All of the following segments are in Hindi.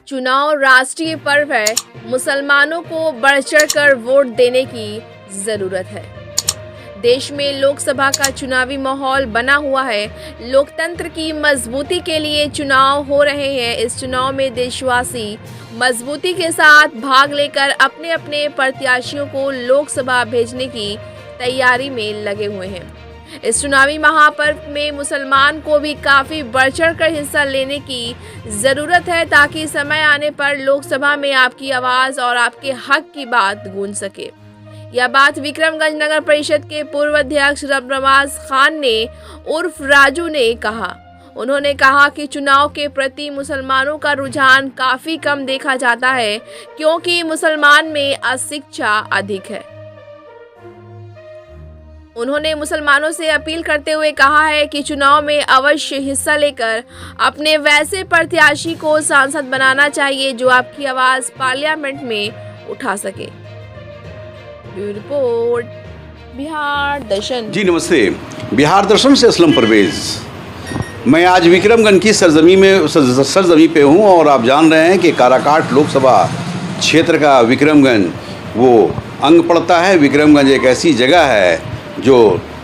चुनाव राष्ट्रीय पर्व है। मुसलमानों को बढ़ चढ़कर वोट देने की जरूरत है। देश में लोकसभा का चुनावी माहौल बना हुआ है। लोकतंत्र की मजबूती के लिए चुनाव हो रहे हैं। इस चुनाव में देशवासी मजबूती के साथ भाग लेकर अपने अपने प्रत्याशियों को लोकसभा भेजने की तैयारी में लगे हुए हैं। इस चुनावी महापर्व में मुसलमान को भी काफी बढ़ चढ़कर हिस्सा लेने की जरूरत है, ताकि समय आने पर लोकसभा में आपकी आवाज और आपके हक की बात गूंज सके। यह बात विक्रमगंज नगर परिषद के पूर्व अध्यक्ष रबनवाज खान ने उर्फ राजू ने कहा। उन्होंने कहा कि चुनाव के प्रति मुसलमानों का रुझान काफी कम देखा जाता है, क्योंकि मुसलमान में अशिक्षा अधिक है। उन्होंने मुसलमानों से अपील करते हुए कहा है कि चुनाव में अवश्य हिस्सा लेकर अपने वैसे प्रत्याशी को सांसद बनाना चाहिए जो आपकी आवाज पार्लियामेंट में उठा सके। ब्यूरो रिपोर्ट, बिहार दर्शन। जी नमस्ते, बिहार दर्शन से असलम परवेज। मैं आज विक्रमगंज की सरजमी पे हूँ और आप जान रहे हैं कि काराकाट लोकसभा क्षेत्र का विक्रमगंज वो अंग पड़ता है। विक्रमगंज एक ऐसी जगह है जो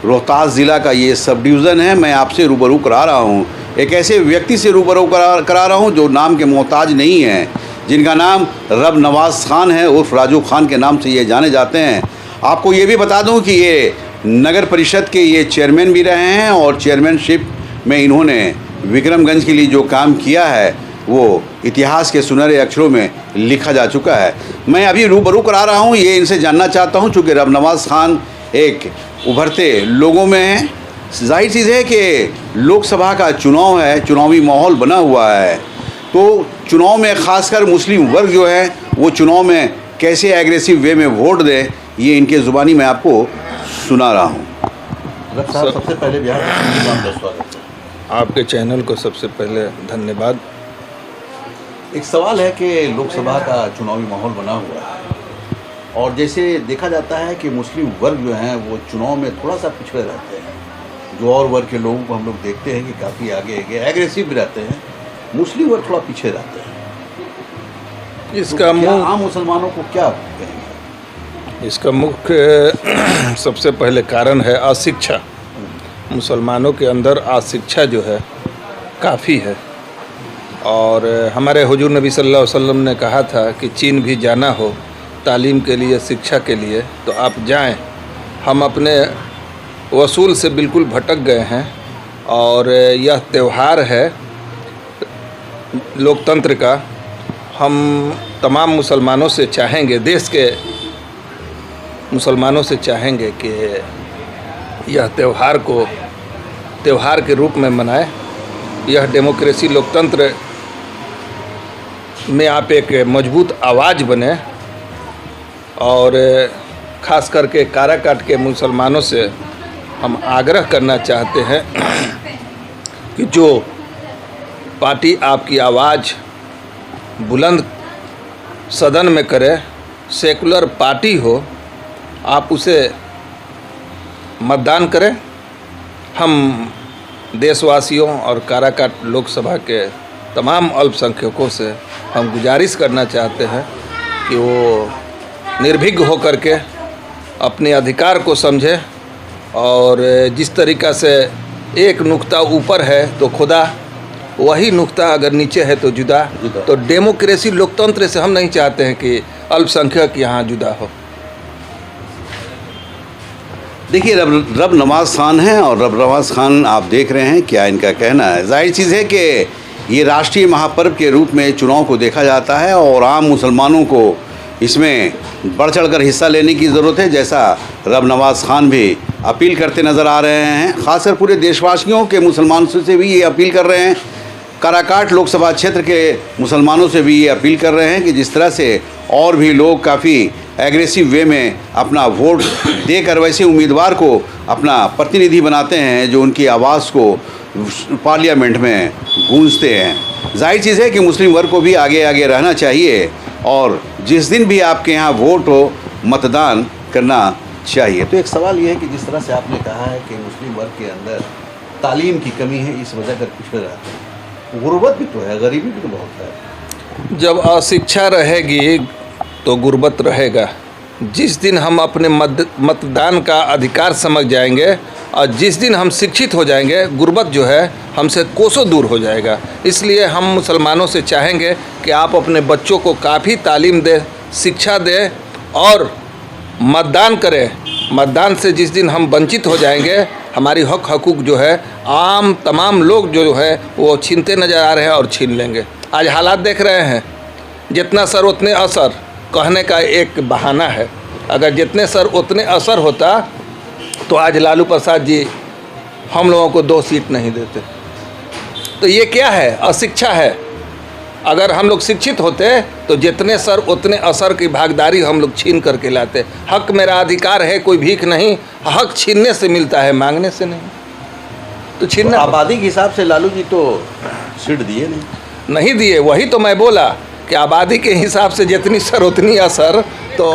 रोहतास ज़िला का ये सब डिवीज़न है। मैं आपसे रूबरू करा रहा हूँ, एक ऐसे व्यक्ति से रूबरू करा रहा हूँ जो नाम के मोहताज नहीं है, जिनका नाम रबनवाज खान है, उर्फ राजू खान के नाम से ये जाने जाते हैं। आपको ये भी बता दूँ कि ये नगर परिषद के ये चेयरमैन भी रहे हैं और चेयरमैनशिप में इन्होंने विक्रमगंज के लिए जो काम किया है वो इतिहास के सुनहरे अक्षरों में लिखा जा चुका है। मैं अभी रूबरू करा रहा हूँ, ये इनसे जानना चाहता हूँ, चूँकि रबनवाज खान एक उभरते लोगों में है। जाहिर चीज़ है कि लोकसभा का चुनाव है, चुनावी माहौल बना हुआ है, तो चुनाव में ख़ासकर मुस्लिम वर्ग जो है वो चुनाव में कैसे एग्रेसिव वे में वोट दे, ये इनके ज़ुबानी मैं आपको सुना रहा हूँ। सबसे पहले बिहार का स्वागत है। आपके चैनल को सबसे पहले धन्यवाद। एक सवाल है कि लोकसभा का चुनावी माहौल बना हुआ है और जैसे देखा जाता है कि मुस्लिम वर्ग जो हैं वो चुनाव में थोड़ा सा पिछड़े रहते हैं। जो और वर्ग के लोगों को हम लोग देखते हैं कि काफ़ी आगे एग्रेसिव भी रहते हैं, मुस्लिम वर्ग थोड़ा पीछे रहते हैं। इसका तो आम मुसलमानों को क्या कहेंगे? इसका मुख्य सबसे पहले कारण है अशिक्षा। मुसलमानों के अंदर अशिक्षा जो है काफ़ी है और हमारे हुजूर नबी सल्लल्लाहु अलैहि वसल्लम ने कहा था कि चीन भी जाना हो तालीम के लिए, शिक्षा के लिए, तो आप जाएं। हम अपने वसूल से बिल्कुल भटक गए हैं और यह त्यौहार है लोकतंत्र का। हम तमाम मुसलमानों से चाहेंगे, देश के मुसलमानों से चाहेंगे कि यह त्यौहार को त्यौहार के रूप में मनाएं। यह डेमोक्रेसी लोकतंत्र में आप एक मजबूत आवाज़ बने और ख़ास करके काराकाट के मुसलमानों से हम आग्रह करना चाहते हैं कि जो पार्टी आपकी आवाज़ बुलंद सदन में करे, सेकुलर पार्टी हो, आप उसे मतदान करें। हम देशवासियों और काराकाट लोकसभा के तमाम अल्पसंख्यकों से हम गुजारिश करना चाहते हैं कि वो निर्भीक होकर के अपने अधिकार को समझे और जिस तरीक़ा से एक नुक्ता ऊपर है तो खुदा, वही नुक्ता अगर नीचे है तो जुदा। तो डेमोक्रेसी लोकतंत्र से हम नहीं चाहते हैं कि अल्पसंख्यक यहाँ जुदा हो। देखिए, रबनवाज खान हैं और रबनवाज खान आप देख रहे हैं क्या इनका कहना है। जाहिर चीज़ है कि ये राष्ट्रीय महापर्व के रूप में चुनाव को देखा जाता है और आम मुसलमानों को इसमें बढ़ चढ़कर हिस्सा लेने की ज़रूरत है, जैसा रबनवाज खान भी अपील करते नज़र आ रहे हैं। ख़ासकर पूरे देशवासियों के मुसलमानों से भी ये अपील कर रहे हैं, काराकाट लोकसभा क्षेत्र के मुसलमानों से भी ये अपील कर रहे हैं कि जिस तरह से और भी लोग काफ़ी एग्रेसिव वे में अपना वोट देकर वैसे उम्मीदवार को अपना प्रतिनिधि बनाते हैं जो उनकी आवाज़ को पार्लियामेंट में गूंजते हैं। जाहिर चीज़ है कि मुस्लिम वर्ग को भी आगे आगे रहना चाहिए और जिस दिन भी आपके यहाँ वोट हो मतदान करना चाहिए। तो एक सवाल ये है कि जिस तरह से आपने कहा है कि मुस्लिम वर्ग के अंदर तालीम की कमी है, इस वजह कर पिछड़े रहते हैं, गुर्बत भी तो है, गरीबी भी तो बहुत है। जब अशिक्षा रहेगी तो गुर्बत रहेगा। जिस दिन हम अपने मतदान का अधिकार समझ जाएंगे और जिस दिन हम शिक्षित हो जाएंगे, गुर्बत जो है हमसे कोसों दूर हो जाएगा। इसलिए हम मुसलमानों से चाहेंगे कि आप अपने बच्चों को काफ़ी तालीम दें, शिक्षा दें और मतदान करें। मतदान से जिस दिन हम वंचित हो जाएंगे, हमारी हक हकूक़ जो है तमाम लोग जो है वो छीनते नज़र आ रहे हैं और छीन लेंगे। आज हालात देख रहे हैं, जितना सर उतने असर कहने का एक बहाना है। अगर जितने सर उतने असर होता तो आज लालू प्रसाद जी हम लोगों को 2 सीट नहीं देते। तो ये क्या है? अशिक्षा है। अगर हम लोग शिक्षित होते तो जितने सर उतने असर की भागीदारी हम लोग छीन करके लाते। हक मेरा अधिकार है, कोई भीख नहीं। हक छीनने से मिलता है, मांगने से नहीं। तो छीनना आबादी के हिसाब से लालू जी तो सीट दिए नहीं दिए। वही तो मैं बोला कि आबादी के हिसाब से जितनी सर उतनी असर तो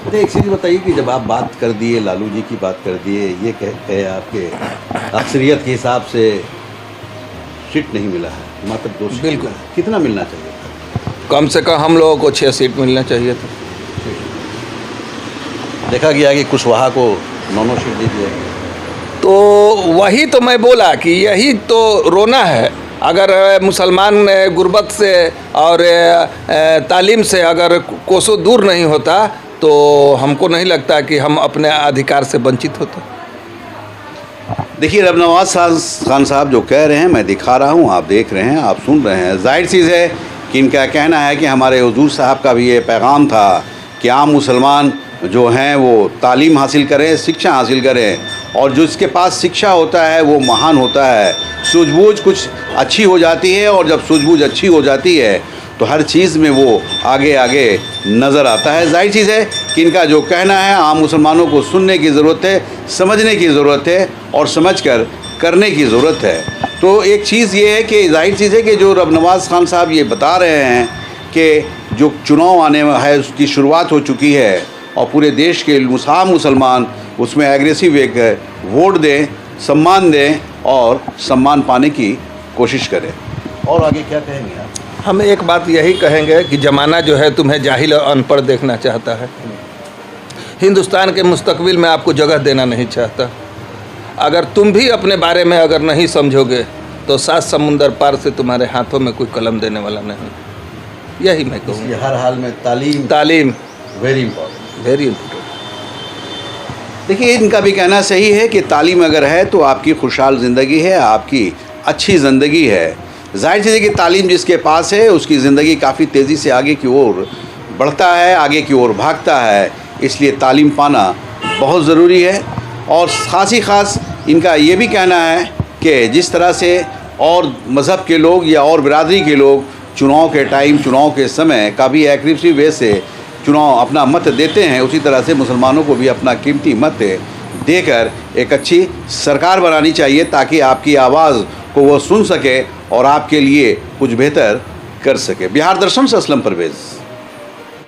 तो एक चीज़ बताइए कि जब आप बात कर दिए, लालू जी की बात कर दिए, ये कहे आपके अक्सरियत के हिसाब से सीट नहीं मिला है, मात्र 2 सीट। बिल्कुल। कितना मिलना चाहिए? कम से कम हम लोगों को 6 सीट मिलना चाहिए था। देखा गया कि कुशवाहा को 9 सीट दी गई। तो वही तो मैं बोला कि यही तो रोना है। अगर मुसलमान गुर्बत से और तालीम से अगर कोसों दूर नहीं होता तो हमको नहीं लगता कि हम अपने अधिकार से वंचित होते। देखिए, रब नवाज खान साहब जो कह रहे हैं, मैं दिखा रहा हूँ, आप देख रहे हैं, आप सुन रहे हैं। जाहिर चीज़ है कि इनका कहना है कि हमारे हुजूर साहब का भी ये पैगाम था कि आम मुसलमान जो हैं वो तालीम हासिल करें, शिक्षा हासिल करें, और जो इसके पास शिक्षा होता है वो महान होता है। सूझबूझ कुछ अच्छी हो जाती है, और जब सूझबूझ अच्छी हो जाती है तो हर चीज़ में वो आगे आगे नज़र आता है। जाहिर चीज़ है कि इनका जो कहना है, आम मुसलमानों को सुनने की ज़रूरत है, समझने की ज़रूरत है और समझकर करने की ज़रूरत है। तो एक चीज़ ये है कि जाहिर चीज़ है कि जो रब नवाज खान साहब ये बता रहे हैं कि जो चुनाव आने है उसकी शुरुआत हो चुकी है और पूरे देश के मुसलमान उसमें एग्रेसिव एक वोट दें, सम्मान दें और सम्मान पाने की कोशिश करें। और आगे क्या कहेंगे आप? हम एक बात यही कहेंगे कि ज़माना जो है तुम्हें जाहिल और अनपढ़ देखना चाहता है। हिंदुस्तान के मुस्तकबिल में आपको जगह देना नहीं चाहता। अगर तुम भी अपने बारे में अगर नहीं समझोगे तो 7 समुंदर पार से तुम्हारे हाथों में कोई कलम देने वाला नहीं। यही मैं कहूँगा। हर हाल में तालीम वेरी इंपॉर्टेंट। Very important. देखिए, इनका भी कहना सही है कि तालीम अगर है तो आपकी खुशहाल ज़िंदगी है, आपकी अच्छी ज़िंदगी है। जाहिर चीज़ है कि तालीम जिसके पास है उसकी ज़िंदगी काफ़ी तेज़ी से आगे की ओर बढ़ता है, आगे की ओर भागता है। इसलिए तालीम पाना बहुत ज़रूरी है। और ख़ास ही ख़ास इनका ये भी कहना है कि जिस तरह से और मज़हब के लोग या और बिरादरी के लोग चुनाव के टाइम, चुनाव के समय काफ़ी एग्रेसिव वे से चुनाव अपना मत देते हैं, उसी तरह से मुसलमानों को भी अपना कीमती मत देकर एक अच्छी सरकार बनानी चाहिए ताकि आपकी आवाज़ को वो सुन सके और आपके लिए कुछ बेहतर कर सके। बिहार दर्शन से असलम परवेज़।